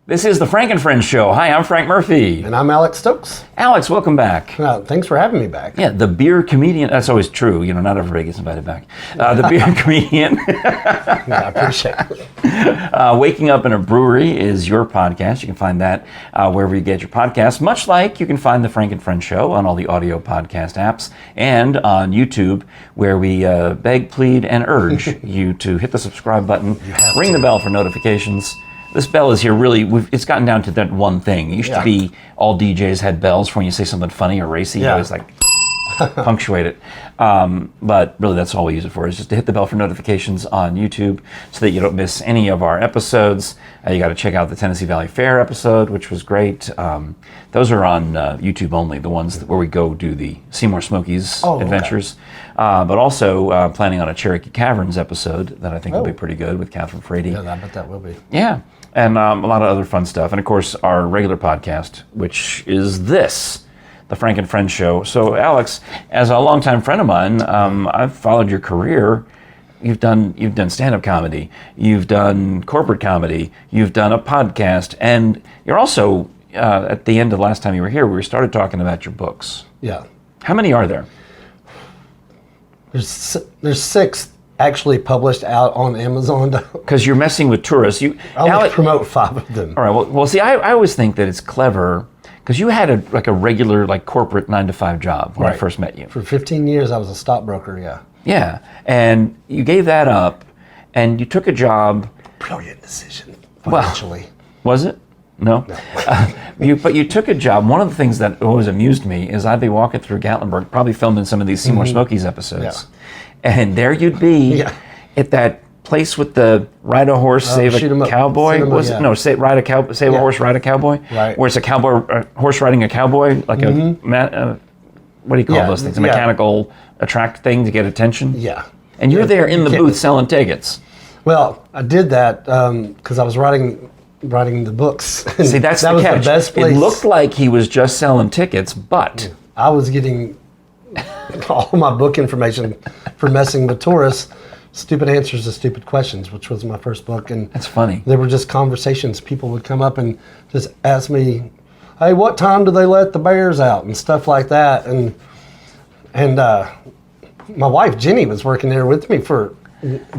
This is the Frank and Friends Show. Hi, I'm Frank Murphy. And I'm Alex Stokes. Alex, welcome back. Thanks for having me back. Yeah, the beer comedian. That's always true. You know, not everybody gets invited back. The beer comedian. Yeah, I appreciate it. Waking Up in a Brewery is your podcast. You can find that wherever you get your podcasts, much like you can find the Frank and Friends Show on all the audio podcast apps and on YouTube, where we beg, plead, and urge you to hit the subscribe button, ring the bell for notifications. This bell is here really, it's gotten down to that one thing. It used to be all DJs had bells for when you say something funny or racy. You always like punctuate it. But really that's all we use it for, is just to hit the bell for notifications on YouTube so that you don't miss any of our episodes. You got to check out the Tennessee Valley Fair episode, which was great. Those are on YouTube only, the ones where we go do the Seymour Smokies adventures. But also planning on a Cherokee Caverns episode that I think will be pretty good with Kathryn Frady. Yeah, I bet that will be. Yeah. And a lot of other fun stuff. And of course, our regular podcast, which is this, the Frank and Friends Show. So Alex, as a longtime friend of mine, I've followed your career. You've done stand-up comedy. You've done corporate comedy. You've done a podcast. And you're also, at the end of last time you were here, we started talking about your books. Yeah. How many are there? There's 6 actually published out on Amazon. Because you're messing with Taurus. I only promote 5 of them. All right. Well, see, I always think that it's clever because you had a regular corporate 9-to-5 job when I first met you. For 15 years, I was a stockbroker. Yeah. Yeah, and you gave that up, and you took a job. Brilliant decision financially. Well, was it? No. But you took a job. One of the things that always amused me is I'd be walking through Gatlinburg, probably filming some of these Seymour Smokies episodes, and there you'd be at that place with the ride a horse, save a cowboy. Was it? No, save a horse, ride a cowboy. Right. Where it's a cowboy, horse riding a cowboy, like a what do you call those things? A mechanical attract thing to get attention. Yeah. And you're there in the booth selling tickets. Well, I did that because I was writing the books. See, that's that the was catch. The best place. It looked like he was just selling tickets, but I was getting all my book information for messing with Taurus. Stupid Answers to Stupid Questions, which was my first book. And that's funny. There were just conversations. People would come up and just ask me, hey, what time do they let the bears out? And stuff like that. And my wife, Jenny, was working there with me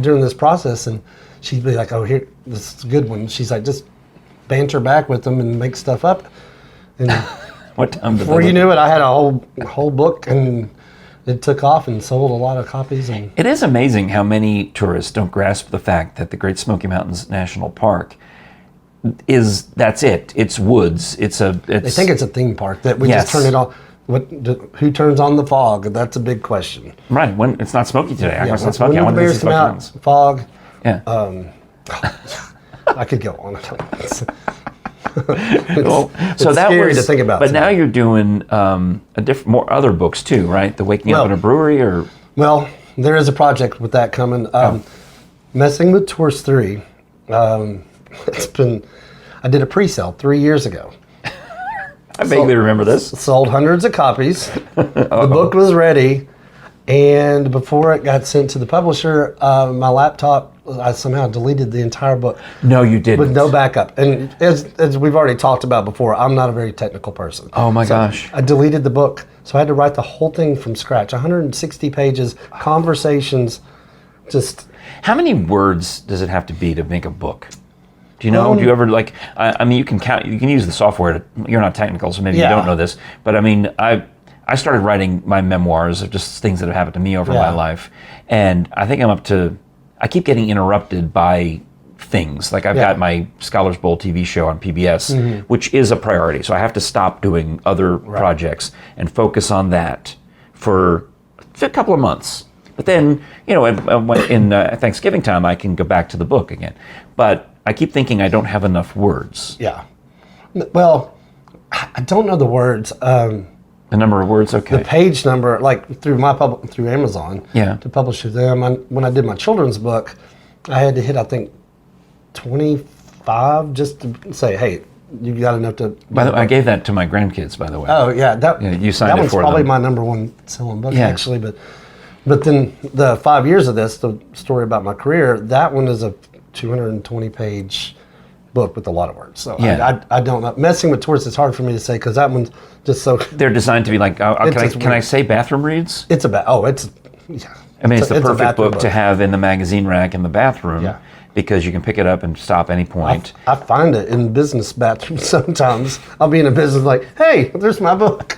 during this process. And she'd be like, oh, here, this is a good one. She's like, just banter back with them and make stuff up. And what time before you knew it, I had a whole book, and it took off and sold a lot of copies. And it is amazing how many tourists don't grasp the fact that the Great Smoky Mountains National Park that's it. It's woods. They think it's a theme park that we just turn it on. Who turns on the fog? That's a big question. Right. When it's not smoky today. Yeah, it's not smoky. I want to see Smoky Mountains. Fog. Yeah. I could go on. It's scary to think about. But now you're doing more other books too, right? The Waking Up in a Brewery, or there is a project with that coming. Messing with Taurus 3. I did a pre-sale 3 years ago. I vaguely remember this. Sold hundreds of copies. The book was ready, and before it got sent to the publisher, my laptop, I somehow deleted the entire book. No, you didn't. With no backup. And as we've already talked about before, I'm not a very technical person. Oh my gosh. I deleted the book, so I had to write the whole thing from scratch. 160 pages, conversations, just... How many words does it have to be to make a book? Do you know? Do you ever I mean, you can count. You can use the software. You're not technical, so maybe you don't know this. But I mean, I started writing my memoirs of just things that have happened to me over my life, and I think I'm up to. I keep getting interrupted by things. Like I've got my Scholars Bowl TV show on PBS, which is a priority. So I have to stop doing other projects and focus on that for a couple of months. But then, in Thanksgiving time, I can go back to the book again. But I keep thinking I don't have enough words. Yeah. Well, I don't know the words. The number of words, okay. The page number, like through Amazon, to publish to them. When I did my children's book, I had to hit, I think, 25 just to say, hey, you got enough to... By the way, I gave that to my grandkids, by the way. Oh, yeah. You signed it for them. That one's probably my number one selling book, actually. But then the 5 years of this, the story about my career, that one is a 220-page book with a lot of words. So Yeah. I don't know. Messing with Taurus is hard for me to say because that one's just so. They're designed to be like, can I say bathroom reads? It's about it's. Yeah. I mean, it's the a perfect bathroom book to have in the magazine rack in the bathroom. Yeah. Because you can pick it up and stop any point. I find it in business bathrooms sometimes. I'll be in a business like, hey, there's my book.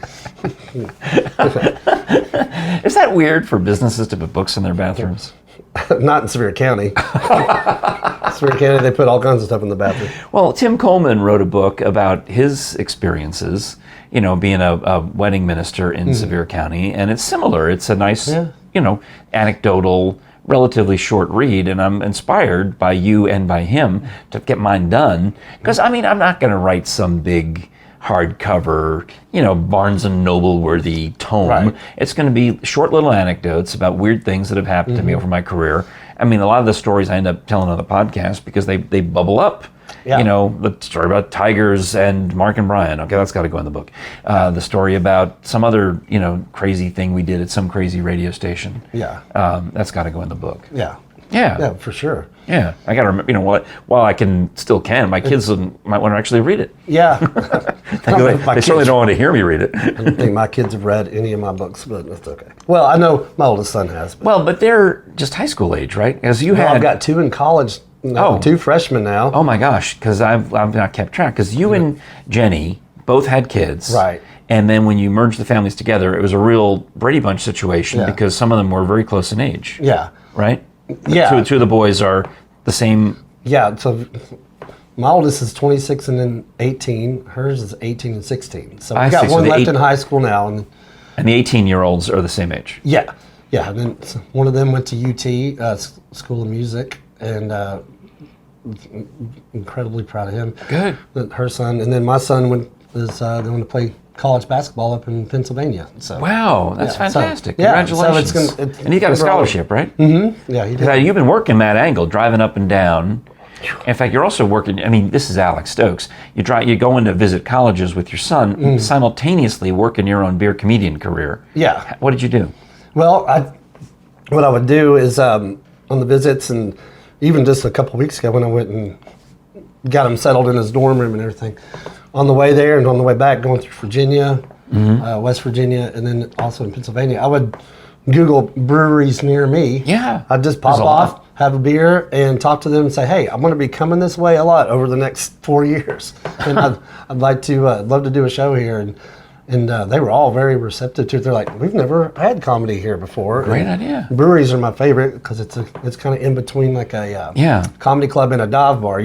Is that weird for businesses to put books in their bathrooms? Not in Sevier County. Sevier County, they put all kinds of stuff in the bathroom. Well, Tim Coleman wrote a book about his experiences, being a wedding minister in Sevier County, and it's similar. It's a nice, anecdotal, relatively short read, and I'm inspired by you and by him to get mine done. Because, I'm not going to write some big hardcover, Barnes and Noble worthy tome. Right. It's going to be short little anecdotes about weird things that have happened to me over my career. A lot of the stories I end up telling on the podcast because they bubble up. Yeah. The story about tigers and Mark and Brian. Okay, that's got to go in the book. The story about some other, crazy thing we did at some crazy radio station. Yeah. That's got to go in the book. Yeah. Yeah. Yeah, for sure. Yeah. I got to remember, while I still can, my kids might want to actually read it. Yeah. They certainly don't want to hear me read it. I don't think my kids have read any of my books, but that's okay. Well, I know my oldest son has. But they're just high school age, right? As you had. I've got 2 in college. No, 2 freshmen now. Oh my gosh, because I've not kept track. Because you and Jenny both had kids. Right. And then when you merged the families together, it was a real Brady Bunch situation because some of them were very close in age. Yeah. Right? Yeah. Two of the boys are the same. Yeah, so my oldest is 26 and then 18. Hers is 18 and 16. So we got one left in high school now. And the 18-year-olds are the same age. Yeah. Yeah, and then one of them went to UT, School of Music, and incredibly proud of him. Good. Her son, and then my son is going to play college basketball up in Pennsylvania. So wow, that's fantastic! So, yeah, congratulations! So and he got a scholarship, right? Mm-hmm. Yeah, he did. You've been working that angle, driving up and down. In fact, you're also working. This is Alex Stokes. You go in to visit colleges with your son, simultaneously working your own beer comedian career. Yeah. What did you do? Well, what I would do is on the visits, and even just a couple of weeks ago when I went and got him settled in his dorm room and everything. On the way there and on the way back, going through Virginia, West Virginia, and then also in Pennsylvania, I would Google breweries near me. Yeah. I'd just pop off, have a beer, and talk to them and say, hey, I'm going to be coming this way a lot over the next 4 years. And I'd like to, love to do a show here. And they were all very receptive to it. They're like, we've never had comedy here before. Great idea. Breweries are my favorite because it's kind of in between like a comedy club and a dive bar.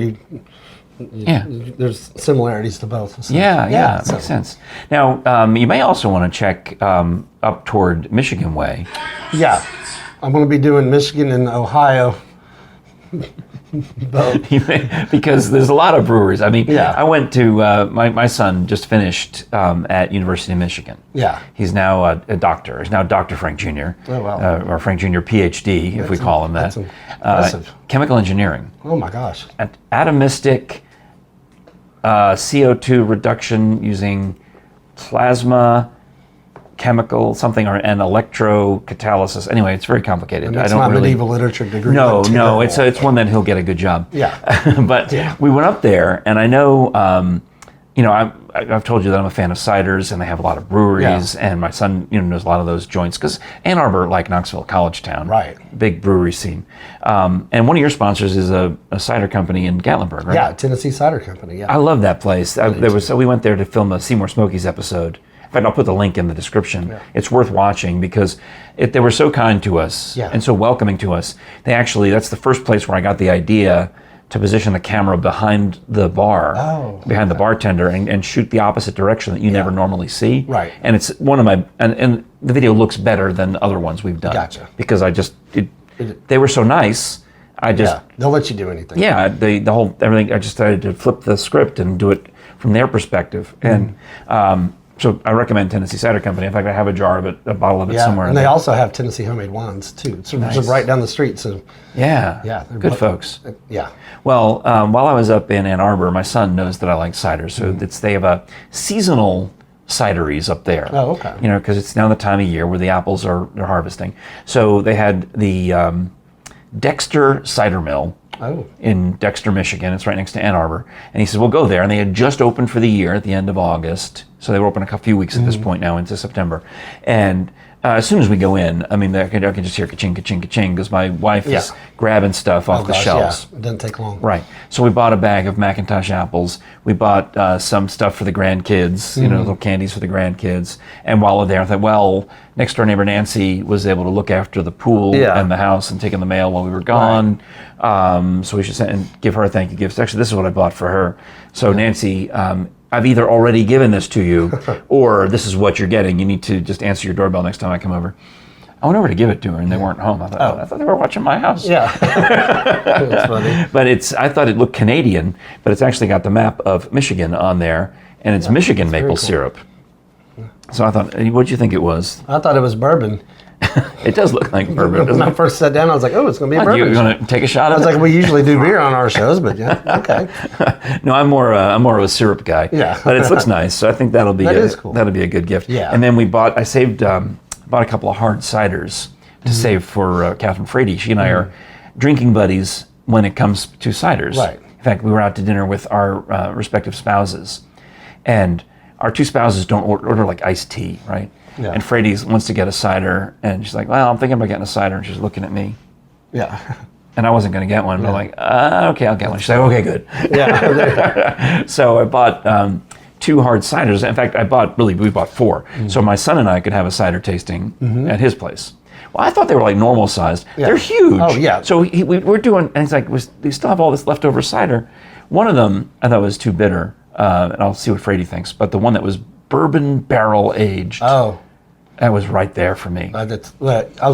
There's similarities to both. So, it makes sense. Now, you may also want to check up toward Michigan way. Yeah, I'm going to be doing Michigan and Ohio. Both. Because there's a lot of breweries. Yeah. I went to, my son just finished at University of Michigan. Yeah. He's now a doctor. He's now Dr. Frank Jr. Oh, wow. Or Frank Jr. PhD, if we call him that. That's impressive. Chemical engineering. Oh my gosh. Atomistic CO2 reduction using plasma, chemical something, and electrocatalysis. Anyway, it's very complicated. And it's not medieval literature degree. No, it's one that he'll get a good job. Yeah. But we went up there, and I know, I've told you that I'm a fan of ciders, and they have a lot of breweries, and my son, knows a lot of those joints, because Ann Arbor, like Knoxville, college town, right? Big brewery scene. And one of your sponsors is a cider company in Gatlinburg, right? Yeah, Tennessee Cider Company. Yeah, I love that place. We went there to film a Seymour Smokies episode. In fact, I'll put the link in the description. Yeah. It's worth watching because they were so kind to us and so welcoming to us. That's the first place where I got the idea to position the camera behind the bar, behind the bartender, and shoot the opposite direction that you never normally see. Right. And it's one of my, and the video looks better than other ones we've done. Gotcha. Because they were so nice. They'll let you do anything. Yeah, the whole, everything, I just decided to flip the script and do it from their perspective. And so I recommend Tennessee Cider Company. In fact, I have a jar of it, a bottle of it somewhere. And they also have Tennessee homemade wines too. It's just right down the street. So yeah, good folks. Yeah. Well, while I was up in Ann Arbor, my son knows that I like cider. So they have a seasonal cideries up there. Oh, okay. Because it's now the time of year where the apples are harvesting. So they had the Dexter Cider Mill in Dexter, Michigan. It's right next to Ann Arbor. And he says, we'll go there. And they had just opened for the year at the end of August. So they were open a few weeks at this point now into September. And as soon as we go in, I mean, I can just hear ka-ching, ka-ching, ka-ching, because my wife is grabbing stuff off the shelves. Yeah. It doesn't take long. Right. So we bought a bag of Macintosh apples. We bought some stuff for the grandkids, little candies for the grandkids. And while we're there, I thought, well, next door neighbor Nancy was able to look after the pool and the house and take in the mail while we were gone. Right. So we should send and give her a thank you gift. Actually, this is what I bought for her. So Nancy, I've either already given this to you or this is what you're getting. You need to just answer your doorbell next time I come over. I went over to give it to her and they weren't home. I thought they were watching my house. Yeah. That's funny. But I thought it looked Canadian, but it's actually got the map of Michigan on there, and it's Michigan maple syrup. So I thought, what'd you think it was? I thought it was bourbon. It does look like bourbon. When I first sat down, I was like, oh, it's going to be a bourbon. You going to take a shot I of was it? like, we usually do beer on our shows, but okay. No, I'm more of a syrup guy. Yeah. But it looks nice, so I think that'll be cool. That'll be a good gift. Yeah. And then I saved bought a couple of hard ciders to save for Kathryn Frady. She and I are drinking buddies when it comes to ciders. Right. In fact, we were out to dinner with our respective spouses, and our two spouses don't order like iced tea, right? Yeah. And Frady wants to get a cider, and she's like, well, I'm thinking about getting a cider, and she's looking at me. Yeah. And I wasn't going to get one, but I'm like, okay, I'll get one. She's like, okay, good. Yeah. So I bought 2 hard ciders. In fact, we bought 4. So my son and I could have a cider tasting at his place. Well, I thought they were like normal sized. Yeah. They're huge. Oh, yeah. So we're doing, and he's like, we still have all this leftover cider. One of them I thought was too bitter, and I'll see what Frady thinks, but the one that was bourbon barrel aged. Oh. That was right there for me. I was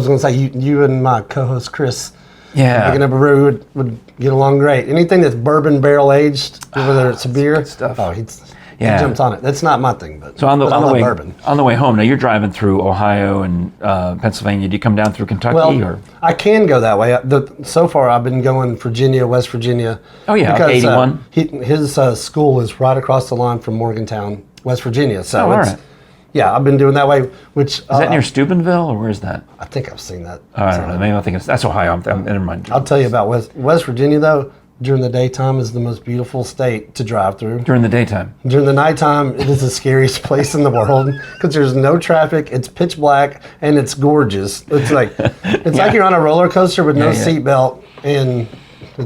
going to say, you and my co-host Chris, picking up a brewery would get along great. Anything that's bourbon barrel aged, whether it's a beer, stuff. He jumps on it. That's not my thing, but so on the way home. Now you're driving through Ohio and Pennsylvania. Do you come down through Kentucky or? I can go that way. So far, I've been going Virginia, West Virginia. Oh yeah, because 81. His school is right across the line from Morgantown, West Virginia. So all right. Yeah, I've been doing that way. Which is that near Steubenville or where is that? I think I've seen that. I don't know. Maybe I think that's Ohio. Never mind. I'll tell you about West Virginia though. During the daytime is the most beautiful state to drive through. During the daytime? During the nighttime, it is the scariest place in the world because there's no traffic, it's pitch black, and it's gorgeous. It's like like you're on a roller coaster with no seatbelt, and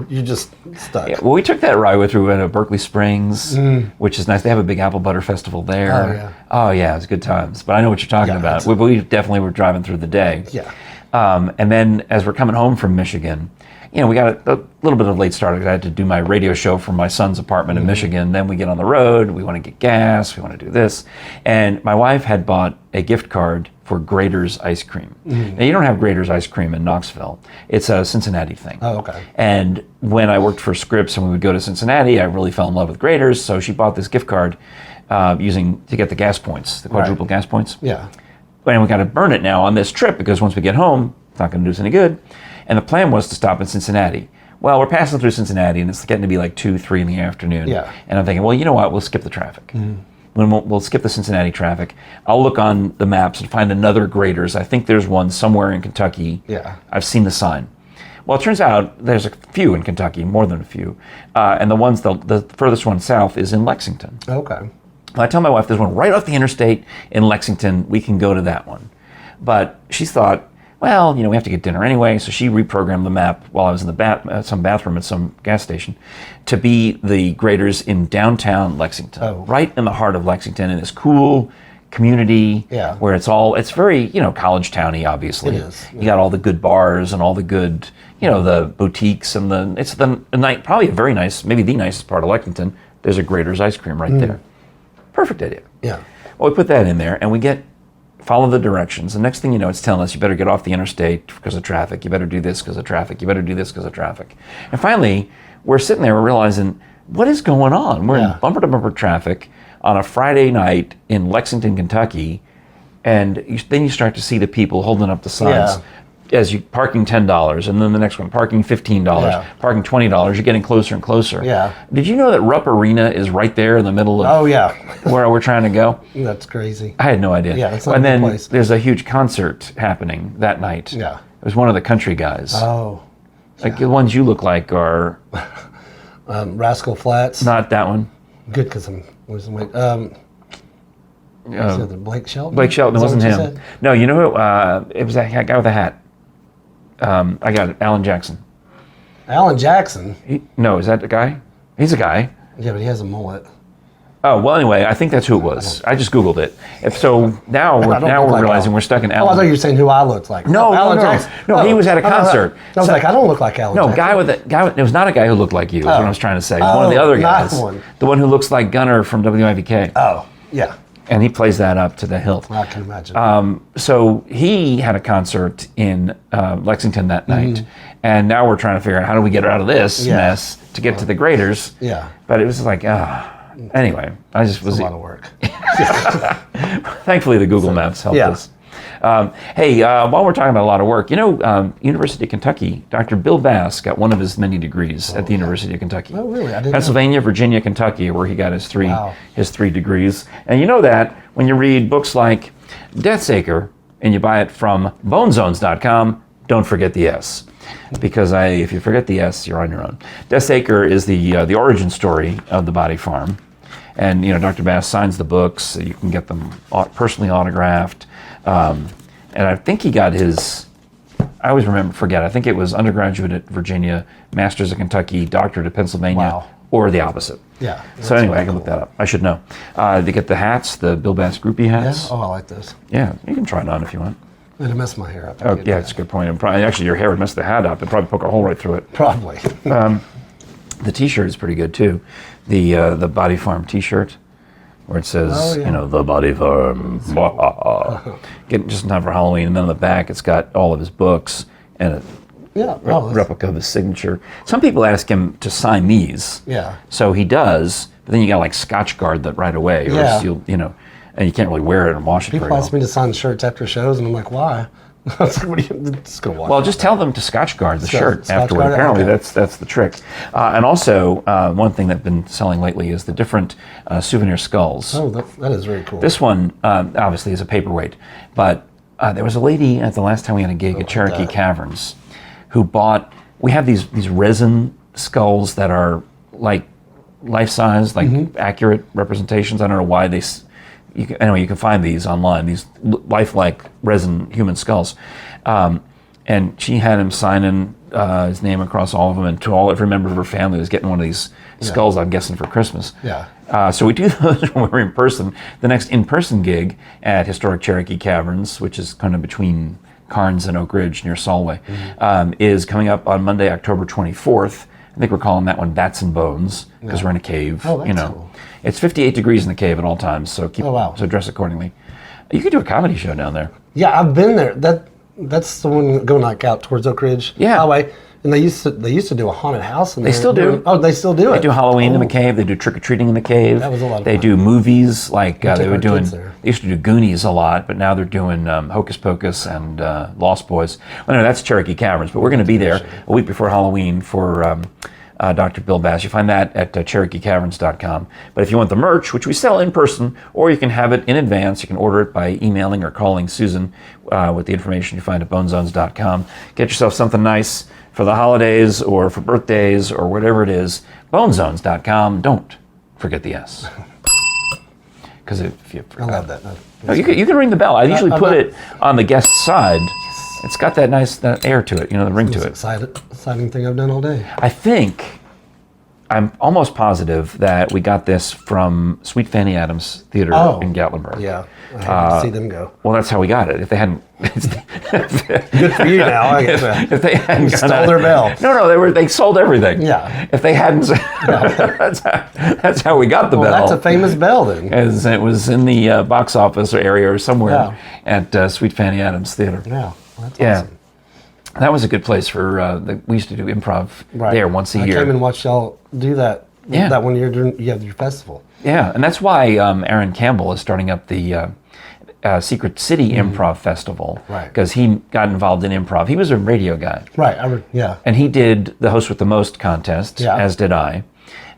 you're just stuck. Yeah, well, we took that ride through Berkeley Springs, which is nice. They have a big apple butter festival there. Oh yeah, it's good times. But I know what you're talking about. We definitely were driving through the day. Yeah. And then as we're coming home from Michigan, we got a little bit of late start because I had to do my radio show from my son's apartment in Michigan. Then we get on the road. We want to get gas. We want to do this. And my wife had bought a gift card for Grater's ice cream. Now, you don't have Grater's ice cream in Knoxville. It's a Cincinnati thing. Oh, okay. And when I worked for Scripps and we would go to Cincinnati, I really fell in love with Grater's. So she bought this gift card to get the gas points, the quadruple gas points. Yeah. And we got to burn it now on this trip because once we get home, it's not going to do us any good. And the plan was to stop in Cincinnati. Well, we're passing through Cincinnati, and it's getting to be like 2, 3 in the afternoon. Yeah. And I'm thinking, well, you know what? We'll skip the traffic. We'll skip the Cincinnati traffic. I'll look on the maps and find another Grater's. I think there's one somewhere in Kentucky. Yeah. I've seen the sign. Well, it turns out there's a few in Kentucky, more than a few. And the furthest one south is in Lexington. Okay. I tell my wife there's one right off the interstate in Lexington. We can go to that one. But she thought, well, we have to get dinner anyway, so she reprogrammed the map while I was in the some bathroom at some gas station to be the Grater's in downtown Lexington, right in the heart of Lexington, in this cool community where it's very, college towny, obviously. It is. You got all the good bars and all the good, the boutiques and it's the night, probably a very nice, maybe the nicest part of Lexington. There's a Grater's ice cream right there. Perfect idea. Yeah. Well, we put that in there and we follow the directions. The next thing you know, it's telling us you better get off the interstate because of traffic. You better do this because of traffic. You better do this because of traffic. And finally, we're sitting there, we're realizing, what is going on? We're in bumper-to-bumper traffic on a Friday night in Lexington, Kentucky, and then you start to see the people holding up the signs as you parking $10, and then the next one parking $15, parking $20. You're getting closer and closer. Yeah. Did you know that Rupp Arena is right there in the middle of where we're trying to go? That's crazy. I had no idea. Yeah, it's not and a good then place. There's a huge concert happening that night. Yeah. It was one of the country guys. Oh. Like the ones you look like are Rascal Flats. not that one. Good, because I'm losing weight. Blake Shelton? Blake Shelton, it Is that wasn't what you him. said? No, you know who? It was that guy with the hat. I got it. Alan Jackson. Alan Jackson? No, is that the guy? He's a guy. Yeah, but he has a mullet. Oh, well, anyway, I think that's who it was. I just Googled it. So now we're realizing we're stuck in Oh, I thought Alan. you were saying who I looked like. No, Alan no. Jackson. No, he was at a concert. I was like, I don't look like Alan No, Jackson. it was not a guy who looked like you, is what I was trying to say. It was one of the other not guys. one. The one who looks like Gunnar from WIVK. Oh, yeah. And he plays that up to the hilt. I can imagine. So he had a concert in Lexington that night. And now we're trying to figure out how do we get out of this mess to get to the graders. Yeah. But it was like, anyway, I just was a lot of work. Thankfully, the Google Maps helped us. Hey, while we're talking about a lot of work, University of Kentucky, Dr. Bill Bass got one of his many degrees at the University of Kentucky. Oh, really? I didn't Pennsylvania, Virginia, Kentucky, where he got his three degrees. And you know that when you read books like Death's Acre and you buy it from bonezones.com, don't forget the S. Because if you forget the S, you're on your own. Death's Acre is the origin story of the Body Farm. And, Dr. Bass signs the books. So you can get them personally autographed. And I think he got his, I always forget, I think it was undergraduate at Virginia, master's at Kentucky, doctorate at Pennsylvania, or the opposite. Yeah. So anyway, I can look that up. I should know. They get the hats, the Bill Bass groupie hats. Yeah? Oh, I like those. Yeah, you can try it on if you want. It'd mess my hair up. Oh, yeah, that's a good point. Actually, your hair would mess the hat up. It'd probably poke a hole right through it. Probably. The T-shirt is pretty good too. The Body Farm T-shirt, where it says, the Body Farm. Getting just in time for Halloween, and then on the back it's got all of his books and a replica of his signature. Some people ask him to sign these. Yeah. So he does, but then you got like Scotch Guard that right away, or else you'll, and you can't really wear it and wash it very well. People ask me to sign shirts after shows, and I'm like, why? I was like, what are you just gonna watch? Well, just tell them to Scotch Guard the shirt Scotch afterward. Guard, Apparently, okay. that's the trick. And also, one thing that's been selling lately is the different souvenir skulls. Oh, that is very cool. This one, obviously, is a paperweight, but there was a lady at the last time we had a gig at Cherokee Caverns who bought. We have these resin skulls that are like life-size, like accurate representations. I don't know why they. You can find these online, these lifelike resin human skulls. And she had him signing his name across all of them, and to every member of her family was getting one of these skulls, I'm guessing, for Christmas. Yeah. So we do those when we're in person. The next in-person gig at Historic Cherokee Caverns, which is kind of between Carnes and Oak Ridge near Solway, is coming up on Monday, October 24th. I think we're calling that one Bats and Bones, because we're in a cave. Oh, that's cool. It's 58 degrees in the cave at all times, so so dress accordingly. You could do a comedy show down there. Yeah, I've been there. That's the one going like out towards Oak Ridge Highway. And they used to do a haunted house in there. They still do. Oh, they still do it. They do Halloween in the cave. They do trick-or-treating in the cave. That was a lot of They fun. do movies like they were doing. kids there. They used to do Goonies a lot, but now they're doing Hocus Pocus and Lost Boys. Well, no, that's Cherokee Caverns, but we're going to be there a week before Halloween for Dr. Bill Bass. You find that at CherokeeCaverns.com. But if you want the merch, which we sell in person, or you can have it in advance, you can order it by emailing or calling Susan with the information you find at bonezones.com. Get yourself something nice for the holidays or for birthdays or whatever it is. Bonezones.com. Don't forget the S. Because if you I love that. no, you can ring the bell. I usually put it on the guest side. It's got that nice that air to it, the ring to it. Exciting thing I've done all day. I'm almost positive that we got this from Sweet Fanny Adams Theater in Gatlinburg. Yeah, I had to see them go. Well, that's how we got it. If they hadn't, Good for you now. I guess. If they hadn't Stole their bell. No, they sold everything. Yeah. If they hadn't, that's how we got the bell. That's a famous bell then. As it was in the box office area or somewhere at Sweet Fanny Adams Theater. Yeah, that's awesome. That was a good place for. We used to do improv there once a year. I came and watched y'all do that. Yeah. That one year during you have your festival. Yeah, and that's why Aaron Campbell is starting up the Secret City Improv Festival. Right. Because he got involved in improv. He was a radio guy. Right. Yeah. And he did the Host with the Most contest, as did I.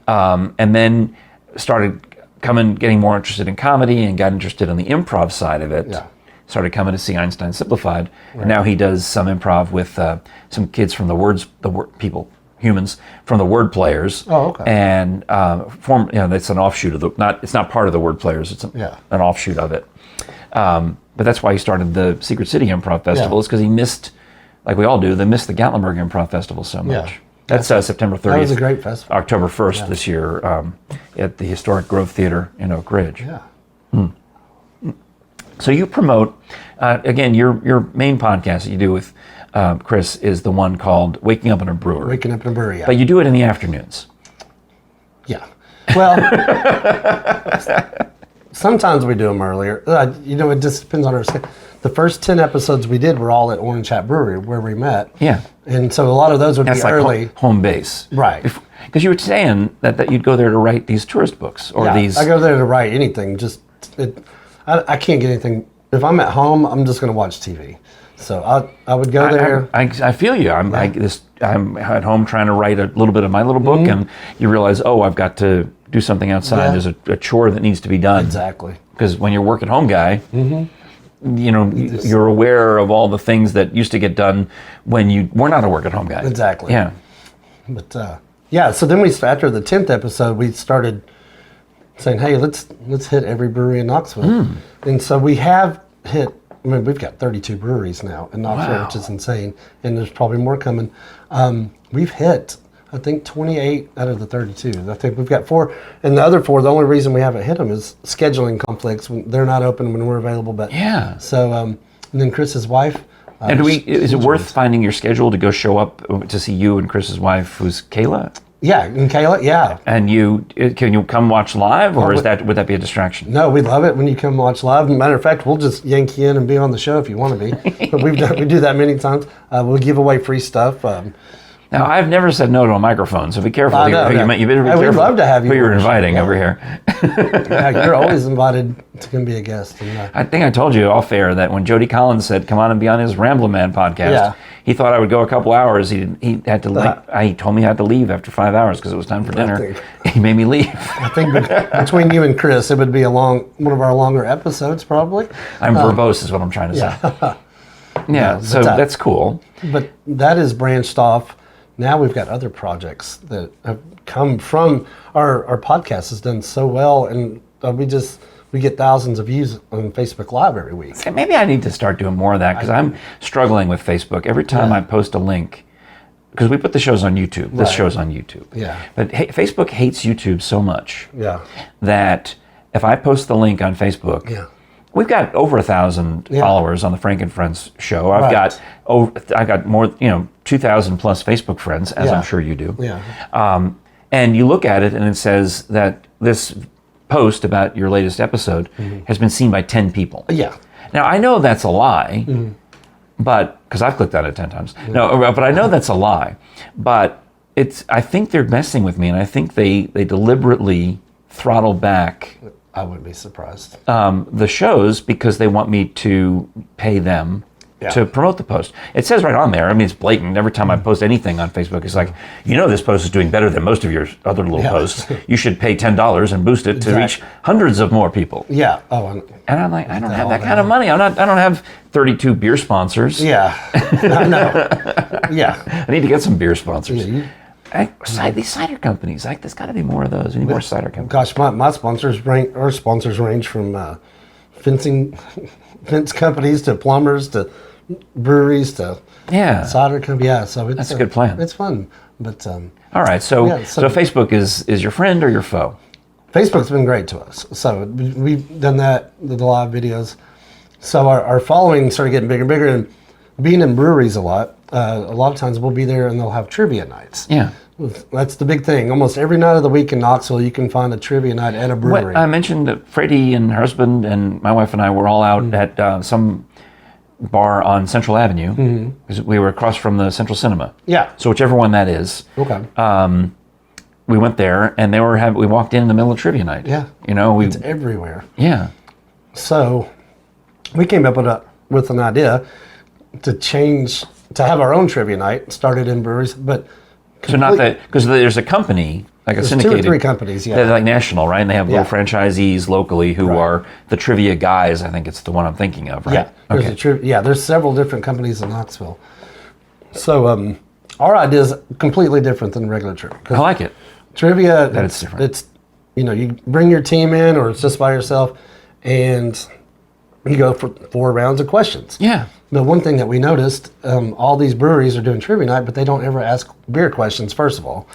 And then started getting more interested in comedy and got interested in the improv side of it. Yeah. started coming to see Einstein Simplified, and now he does some improv with some kids from humans from the Word Players. Oh, okay. And that's an offshoot of it's not part of the Word Players. It's an offshoot of it. But that's why he started the Secret City Improv Festival, is because he missed, like we all do, they missed the Gatlinburg Improv Festival so much. Yeah. That's September 30th. That was a great festival. October 1st this year at the historic Grove Theater in Oak Ridge. Yeah. So you promote, again, your main podcast that you do with Chris is the one called Waking Up in a Brewery. Waking Up in a Brewery, yeah. But you do it in the afternoons. Yeah. Well, sometimes we do them earlier. It just depends on our schedule. The first 10 episodes we did were all at Orange Hat Brewery, where we met. Yeah. And so a lot of those would That's be like early. Home base. Right. Because you were saying that you'd go there to write these tourist books or these. I go there to write anything. I can't get anything. If I'm at home, I'm just going to watch TV. So I would go there. I feel you. I'm at home trying to write a little bit of my little book, and you realize, I've got to do something outside. Yeah. There's a chore that needs to be done. Exactly. Because when you're a work-at-home guy, you're aware of all the things that used to get done when you were not a work-at-home guy. Exactly. Yeah. But so then after the 10th episode, we started saying, hey, let's hit every brewery in Knoxville. And so we have hit. We've got 32 breweries now in Knoxville, which is insane, and there's probably more coming. We've hit, I think, 28 out of the 32. I think we've got 4, and the other 4, the only reason we haven't hit them is scheduling conflicts. When they're not open when we're available. But yeah. So, and then Chris's wife. And is it worth finding your schedule to go show up to see you and Chris's wife, who's Kayla? Yeah, and Kayla, yeah. And can you come watch live, or would that be a distraction? No, we love it when you come watch live. Matter of fact, we'll just yank you in and be on the show if you want to be. But we do that many times. We'll give away free stuff. Now, I've never said no to a microphone, so be careful. You better be careful. We'd love to have you. Who you're inviting over here. Yeah, you're always invited to come be a guest. I think I told you off air that when Jody Collins said, "Come on and be on his Ramble Man podcast," he thought I would go a couple hours. He had to. He told me I had to leave after 5 hours because it was time for dinner. He made me leave. I think between you and Chris, it would be one of our longer episodes, probably. I'm verbose, is what I'm trying to say. Yeah, so that's cool. But that is branched off. Now we've got other projects that have come from our podcast has done so well, and we get thousands of views on Facebook Live every week. So maybe I need to start doing more of that because I'm struggling with Facebook. Every time I post a link, because we put the shows on YouTube. This show's on YouTube. Yeah. But Facebook hates YouTube so much that if I post the link on Facebook, we've got over 1,000 followers on the Frank and Friends show. I've got more, 2,000 plus Facebook friends, as I'm sure you do. Yeah. And you look at it and it says that this post about your latest episode has been seen by 10 people. Yeah. Now, I know that's a lie, but because I've clicked on it 10 times. No, but I know that's a lie. But I think they're messing with me, and I think they deliberately throttle back. I wouldn't be surprised. The shows because they want me to pay them to promote the post. It says right on there. I mean, it's blatant. Every time I post anything on Facebook, it's like, this post is doing better than most of your other little posts. You should pay $10 and boost it to reach hundreds of more people. Yeah. And I'm like, I don't have that kind of money. I don't have 32 beer sponsors. Yeah. I know. Yeah. I need to get some beer sponsors. These cider companies, there's got to be more of those. We need more cider companies. Gosh, my sponsors range from fence companies to plumbers to breweries to cider company. Yeah, so that's a good plan. It's fun, but all right. So Facebook is your friend or your foe? Facebook's been great to us. So we've done that, the live videos. So our following started getting bigger and bigger, and being in breweries a lot of times we'll be there and they'll have trivia nights. Yeah. That's the big thing. Almost every night of the week in Knoxville, you can find a trivia night at a brewery. I mentioned that Frady and her husband and my wife and I were all out at some bar on Central Avenue because we were across from the Central Cinema. Yeah. So whichever one that is. Okay. We went there and we walked in the middle of trivia night. Yeah. It's everywhere. Yeah. So we came up with an idea to have our own trivia night. Started in breweries, but So not that, because there's a company, like a There's syndicated. 2 or 3 companies, yeah. They're like national, right? And they have little Yeah. franchisees locally who Right. are the trivia guys. I think it's the one I'm thinking of, right? Yeah, there's several different companies in Knoxville. So our idea is completely different than regular trivia. I like it. Trivia, That it's different. It's, you bring your team in, or it's just by yourself, and you go for 4 rounds of questions. Yeah. But one thing that we noticed, all these breweries are doing trivia night, but they don't ever ask beer questions, first of all.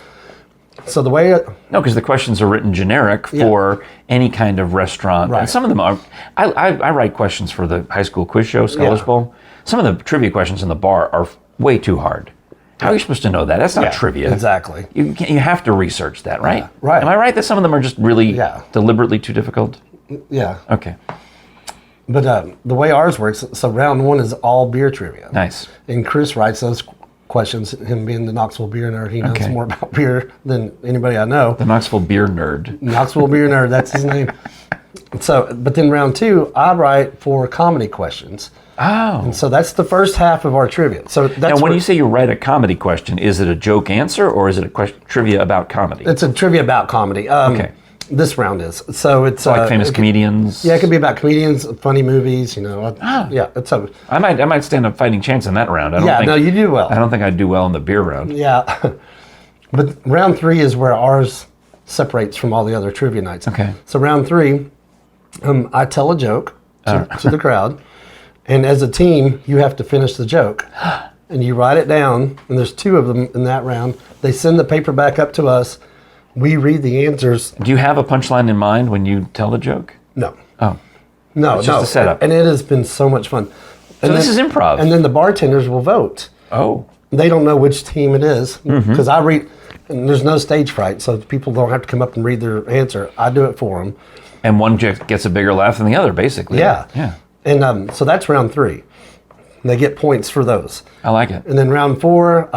So the way... No, because the questions are written generic for any kind of restaurant. Right. And some of them are... I write questions for the high school quiz show, Scholars Yeah. Bowl. Some of the trivia questions in the bar are way too hard. How are you supposed to know that? That's not trivia. Exactly. You have to research that, right? Yeah, right. Am I right that some of them are just really Yeah. deliberately too difficult? Yeah. Okay, But the way ours works, so round 1 is all beer trivia. nice. And Chris writes those questions, him being the Knoxville beer nerd. He knows Okay. more about beer than anybody I know. The Knoxville beer nerd. Knoxville beer nerd, that's his name. So, but then round 2, I write for comedy questions. Oh. So that's the first half of our trivia. So that's Now, when where- you say you write a comedy question, is it a joke answer or is it a trivia about comedy? it's a trivia about comedy. Okay. This round is. So it's Like famous comedians? Yeah, it could be about comedians, funny movies, Ah. Yeah, it's a... I might stand up fighting chance in that round. I don't Yeah, think, no, you do well. I don't think I'd do well in the beer round. Yeah. But round 3 is where ours separates from all the other trivia nights. Okay. So round 3, I tell a joke to the crowd, and as a team, you have to finish the joke. And you write it down, and there's 2 of them in that round. They send the paper back up to us. We read the answers. Do you have a punchline in mind when you tell the joke? No. Oh. No, It's just a setup. And it has been so much fun. So this is improv. And then the bartenders will vote. Oh. They don't know which team it is Mm-hmm. because I read, and there's no stage fright, so people don't have to come up and read their answer. I do it for them. And one gets a bigger laugh than the other, basically. Yeah. Yeah. And so that's round 3. They get points for those. I like it. And then round 4,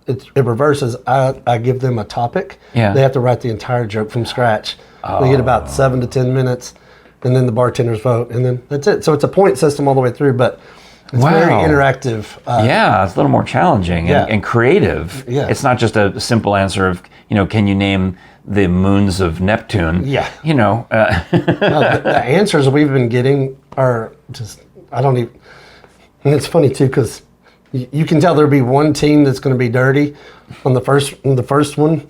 it reverses. I give them a topic. Yeah. They have to write the entire joke from scratch. They get about 7 to 10 minutes, and then the bartenders vote, and then that's it. So it's a point system all the way through, but it's very Wow. interactive. Yeah, it's a little more challenging Yeah. and creative. Yeah. It's not just a simple answer of, can you name the moons of Neptune? Yeah. No, The answers we've been getting are just, I don't even, and it's funny too, because you can tell there'll be one team that's going to be dirty on the first one.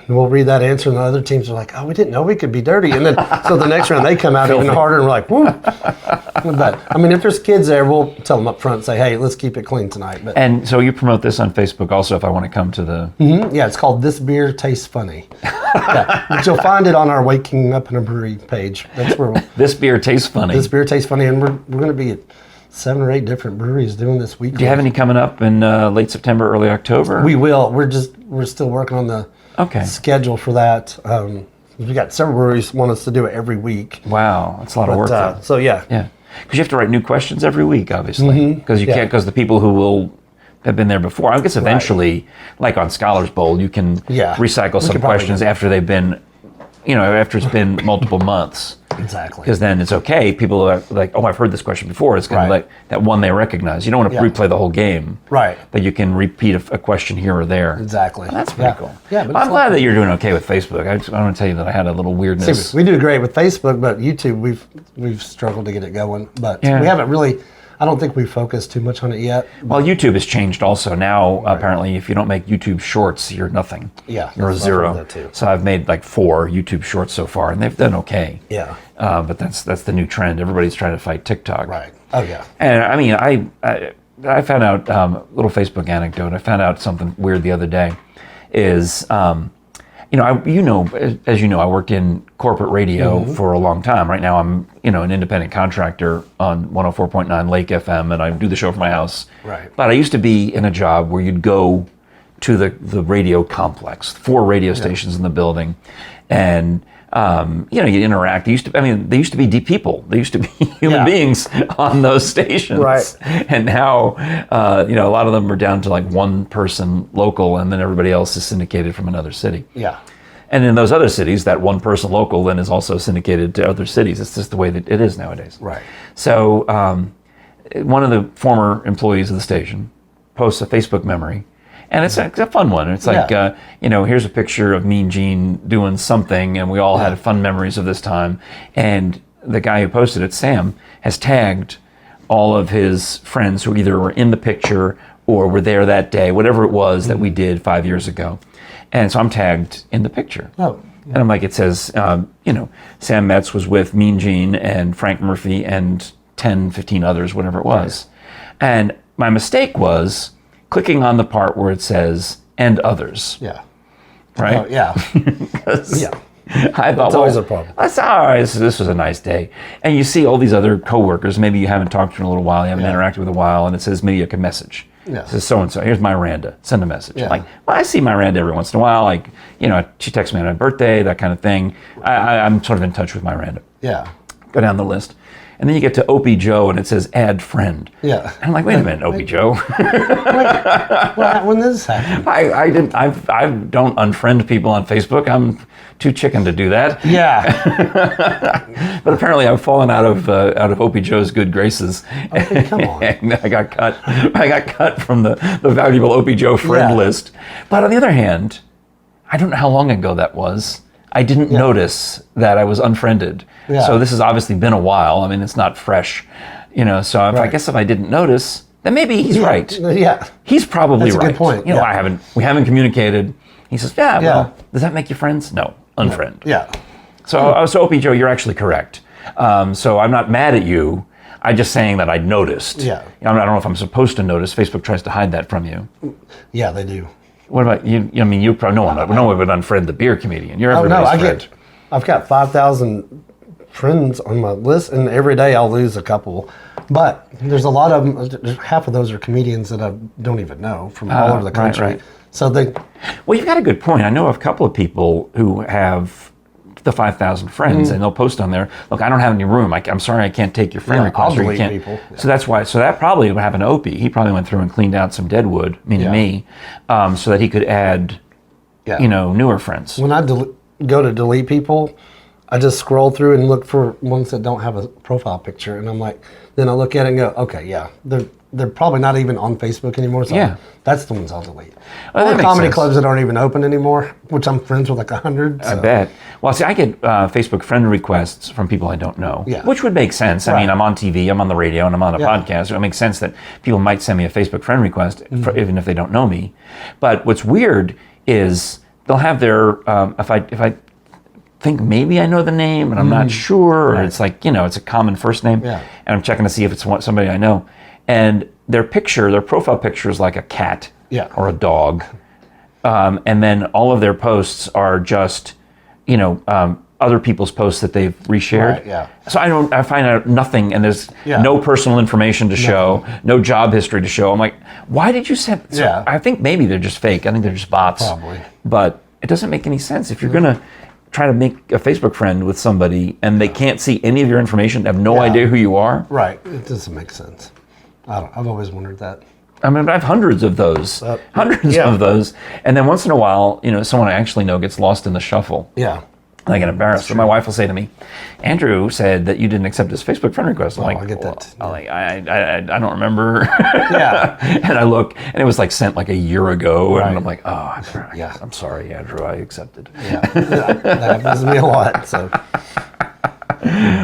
And we'll read that answer, and the other teams are like, "Oh, we didn't know we could be dirty." And then, so the next round they come out even harder, and we're like, "Woo!" But I mean, if there's kids there, we'll tell them up front and say, "Hey, let's keep it clean tonight." But and so you promote this on Facebook also if I want to come to the... yeah, it's called "This Beer Tastes Funny." Yeah, but you'll find it on our Waking Up in a Brewery page. That's where This beer tastes funny. This Beer Tastes Funny, and we're going to be at 7 or 8 different breweries doing this week. Do you have any coming up in late September, early October? We will. We're still working on the schedule for that. We got several breweries want us to do it every week. Wow, that's a lot of work. Though. So yeah. Yeah, because you have to write new questions every week, obviously. Because you can't. Because the people who will have been there before. I guess eventually, like on Scholars Bowl, you can recycle some questions after they've been, after it's been multiple months. Exactly. Because then it's okay. People are like, oh, I've heard this question before. It's kind of like that one they recognize. You don't want to replay the whole game. Right. But you can repeat a question here or there. Exactly. Well, that's pretty cool. Yeah, but I'm glad that you're doing okay with Facebook. I want to tell you that I had a little weirdness. See, we do great with Facebook, but YouTube, we've struggled to get it going. But we haven't really. I don't think we focused too much on it yet. Well, YouTube has changed also. Now, apparently, if you don't make YouTube shorts, you're nothing. Yeah. You're a zero. So I've made like 4 YouTube shorts so far, and they've done okay. Yeah. But that's the new trend. Everybody's trying to fight TikTok. Right. Oh, yeah. And I mean, I found out, little Facebook anecdote, I found out something weird the other day is, as you know, I worked in corporate radio for a long time. Right now I'm, an independent contractor on 104.9 Lake FM, and I do the show from my house. Right. But I used to be in a job where you'd go to the radio complex, 4 radio stations in the building, and you interact. They used to be people. They used to be human beings on those stations. Right. And now, a lot of them are down to like one person local, and then everybody else is syndicated from another city. Yeah. And in those other cities, that one person local then is also syndicated to other cities. It's just the way that it is nowadays. Right. So one of the former employees of the station posts a Facebook memory, And it's a fun one. It's like, here's a picture of Mean Gene doing something, and we all had fun memories of this time. And the guy who posted it, Sam, has tagged all of his friends who either were in the picture or were there that day, whatever it was that we did 5 years ago. And so I'm tagged in the picture. Oh. And I'm like, it says, Sam Metz was with Mean Gene and Frank Murphy and 10, 15 others, whatever it was. Right. And my mistake was clicking on the part where it says, and others. Yeah. Right? Oh, yeah. Yeah. I thought, That's always a problem. That's all right. This was a nice day. And you see all these other coworkers, maybe you haven't talked to in a little while, you haven't interacted with a while, and it says mediocre message. Yeah. It says so-and-so, here's Miranda, send a message. Yeah. Like, well, I see Miranda every once in a while. Like, she texts me on my birthday, that kind of thing. I'm sort of in touch with Miranda. Yeah. Go down the list. And then you get to Opie Joe, and it says add friend. Yeah. And I'm like, wait a minute, Opie Joe. When did this happen? I don't unfriend people on Facebook. I'm too chicken to do that. Yeah. But apparently I've fallen out of Opie Joe's good graces. Okay, come on. And I got cut from the valuable Opie Joe friend list. But on the other hand, I don't know how long ago that was. I didn't notice that I was unfriended. Yeah. So this has obviously been a while. I mean, it's not fresh, So I guess if I didn't notice, then maybe he's right. Yeah. He's probably That's right. a good point. We haven't communicated. He says, well, does that make you friends? No, unfriend. Yeah. So Opie Joe, you're actually correct. So I'm not mad at you. I'm just saying that I noticed. Yeah. I don't know if I'm supposed to notice. Facebook tries to hide that from you. Yeah, they do. What about you? I mean, you probably no one would unfriend the beer comedian. You're everybody's friend. I've got 5,000 friends on my list, and every day I'll lose a couple. But there's a lot of them. Half of those are comedians that I don't even know from all over the country. Right. So well, you've got a good point. I know of a couple of people who have the 5,000 friends, and they'll post on there, look, I don't have any room. I'm sorry, I can't take your friend request. I'll or you can't. People. Yeah. So that's why. So that probably would happen to Opie. He probably went through and cleaned out some dead wood, meaning me, so that he could add, newer friends. When I go to delete people, I just scroll through and look for ones that don't have a profile picture, and I'm like, then I look at it and go, okay, they're probably not even on Facebook anymore. So that's the ones I'll delete. Well, or comedy clubs that aren't even open anymore, which I'm friends with like 100. So. I bet. Well, see, I get Facebook friend requests from people I don't know, which would make sense. Right. I mean, I'm on TV, I'm on the radio, and I'm on a podcast. So it makes sense that people might send me a Facebook friend request, even if they don't know me. But what's weird is they'll have their, if I think maybe I know the name and I'm not sure, or it's like, it's a common first name, and I'm checking to see if it's somebody I know. And their profile picture is like a cat or a dog. And then all of their posts are just, other people's posts that they've reshared. Right, So I find out nothing, and there's no personal information to show, no job history to show. I'm like, why did you send? So I think maybe they're just fake. I think they're just bots. Probably. But it doesn't make any sense. If you're going to try to make a Facebook friend with somebody and they can't see any of your information, have no idea who you are. Right. It doesn't make sense. I've always wondered that. I mean, I have hundreds of those. Of those. And then once in a while, someone I actually know gets lost in the shuffle. Yeah. And I get embarrassed. So my wife will say to me, Andrew said that you didn't accept his Facebook friend request. I'm like, I get that. I don't remember. And I look, and it was like sent like a year ago. And I'm like, I'm sorry, Andrew, I accepted. Yeah. That happens to me a lot. So.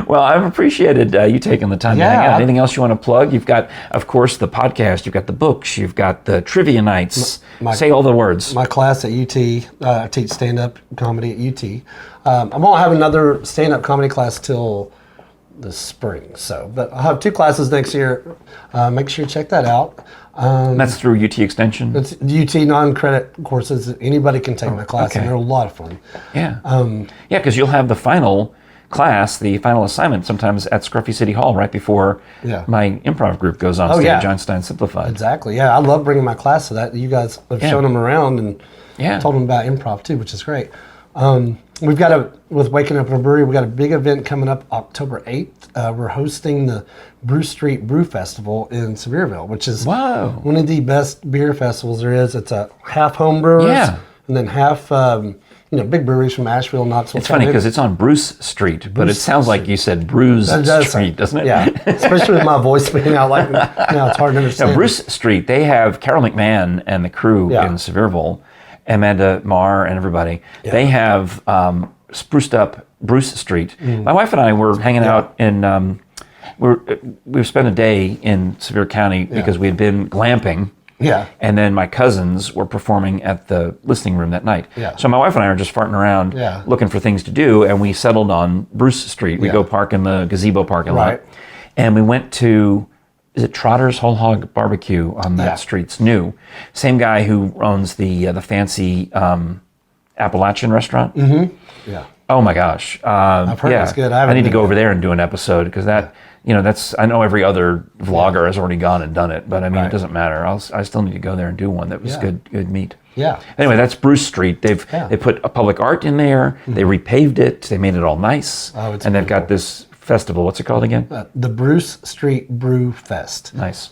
Well, I've appreciated you taking the time to hang out. Anything else you want to plug? You've got, of course, the podcast. You've got the books. You've got the trivia nights. Say all the words. My class at UT. I teach stand-up comedy at UT. I won't have another stand-up comedy class till the spring. But I'll have 2 classes next year. Make sure you check that out. That's through UT Extension? It's UT non-credit courses. Anybody can take my class, and they're a lot of fun. Yeah. Because you'll have the final class, the final assignment, sometimes at Scruffy City Hall right before my improv group goes on stage, Einstein Simplified. Exactly. Yeah, I love bringing my class to that. You guys have shown them around and told them about improv too, which is great. We've got with Waking Up in a Brewery, we've got a big event coming up October 8th. We're hosting the Brew Street Brew Festival in Sevierville, which is one of the best beer festivals there is. It's a half home brewers and then half big breweries from Asheville, Knoxville. It's funny because it's on Bruce Street, but it sounds like you said Bruce Street, doesn't it? Yeah, especially with my voice being out like it's hard to understand. Now, Bruce Street, they have Carol McMahon and the crew in Sevierville, Amanda Marr and everybody. Yeah. They have spruced up Bruce Street. My wife and I were hanging out in, we spent a day in Sevier County because we had been glamping. Yeah. And then my cousins were performing at the listening room that night. Yeah. So my wife and I are just farting around looking for things to do, and we settled on Bruce Street. We go park in the gazebo parking lot. And we went to, is it Trotter's Whole Hog Barbecue on that street? It's new. Same guy who owns the fancy Appalachian restaurant. Mm-hmm. Yeah. Oh my gosh. I've heard it's good. I need to go over there and do an episode because that, I know every other vlogger has already gone and done it, but I mean, it doesn't matter. I still need to go there and do one that was good meat. Yeah. Anyway, that's Bruce Street. They put a public art in there. They repaved it. They made it all nice. Oh, it's and they've got this festival. What's it called again? The Bruce Street Brew Fest. Nice.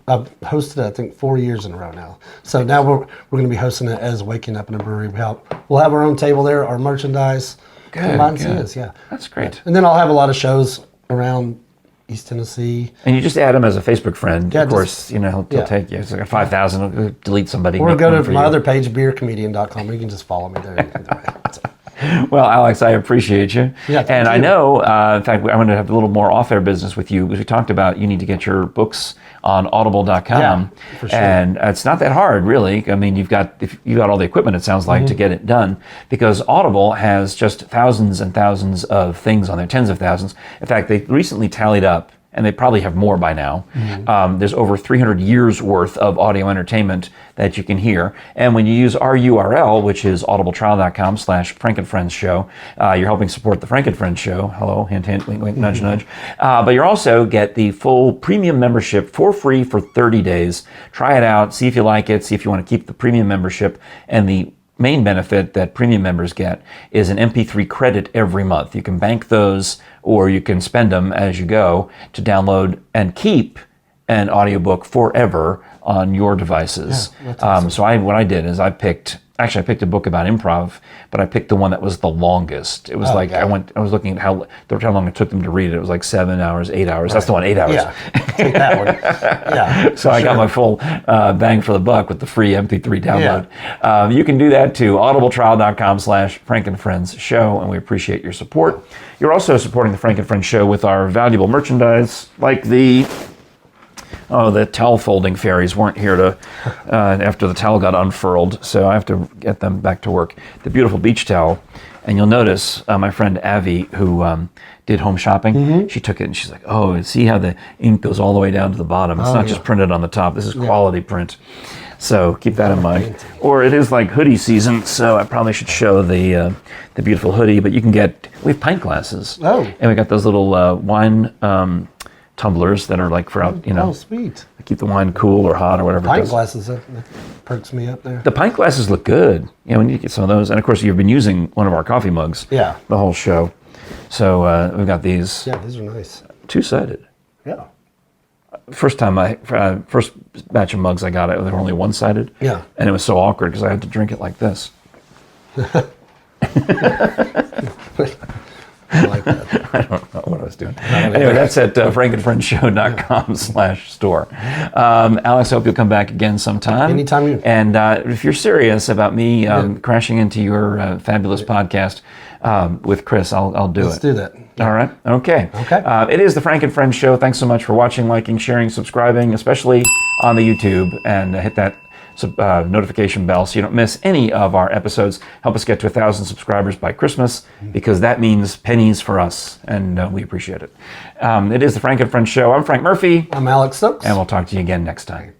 I've hosted it, I think, 4 years in a row now. So now we're going to be hosting it as Waking Up in a Brewery. We'll have our own table there, our merchandise. Good. That's great. And then I'll have a lot of shows around East Tennessee. And you just add him as a Facebook friend. Of course, he'll take you. It's like 5,000. He'll delete somebody. Or go to my other page, beercomedian.com. You can just follow me there. Well, Alex, I appreciate you. Yeah, and I know, in fact, I'm going to have a little more off-air business with you because we talked about you need to get your books on audible.com. Yeah, for sure. And it's not that hard, really. I mean, you've got all the equipment, it sounds like, to get it done because Audible has just thousands and thousands of things on there, tens of thousands. In fact, they recently tallied up, and they probably have more by now. There's over 300 years worth of audio entertainment that you can hear. And when you use our URL, which is audibletrial.com/FrankandFriendsShow, you're helping support the Frank and Friends Show. Hello, hint, hint, wink, wink, nudge, nudge. But you also get the full premium membership for free for 30 days. Try it out, see if you like it, see if you want to keep the premium membership. And the main benefit that premium members get is an MP3 credit every month. You can bank those or you can spend them as you go to download and keep an audiobook forever on your devices. Yeah, that's awesome. So what I did is I picked a book about improv, but I picked the one that was the longest. It was I was looking at how long it took them to read it. It was like 7 hours, 8 hours. Right. That's the one, 8 hours. Yeah, take that one. Yeah. So I got my full bang for the buck with the free MP3 download. Yeah. You can do that to audibletrial.com/FrankandFriendsShow, and we appreciate your support. You're also supporting the Frank and Friends Show with our valuable merchandise, like the towel folding fairies weren't here after the towel got unfurled, so I have to get them back to work. The beautiful beach towel. And you'll notice my friend Avi, who did home shopping, she took it and she's like, oh, see how the ink goes all the way down to the bottom. It's not just printed on the top. This is quality print. So keep that in mind. Or it is like hoodie season, so I probably should show the beautiful hoodie. But we have pint glasses. Oh. And we got those little wine tumblers that are like for out, Oh, sweet. Keep the wine cool or hot or whatever. Pint glasses, that perks me up there. The pint glasses look good. When you get some of those. And of course, you've been using one of our coffee mugs. Yeah. The whole show. So we've got these. Yeah, these are nice. Two-sided. Yeah. First batch of mugs I got, they were only one-sided. Yeah. And it was so awkward because I had to drink it like this. I like that. I don't know what I was doing. Anyway, that's at frankandfriendshow.com/store. Alex, I hope you'll come back again sometime. Anytime. And if you're serious about me crashing into your fabulous podcast with Chris, I'll do it. Let's do that. All right. Okay. It is the Frank and Friends Show. Thanks so much for watching, liking, sharing, subscribing, especially on the YouTube, and hit that notification bell so you don't miss any of our episodes. Help us get to 1,000 subscribers by Christmas, because that means pennies for us, and we appreciate it. It is the Frank and Friends Show. I'm Frank Murphy. I'm Alex Stokes. And we'll talk to you again next time.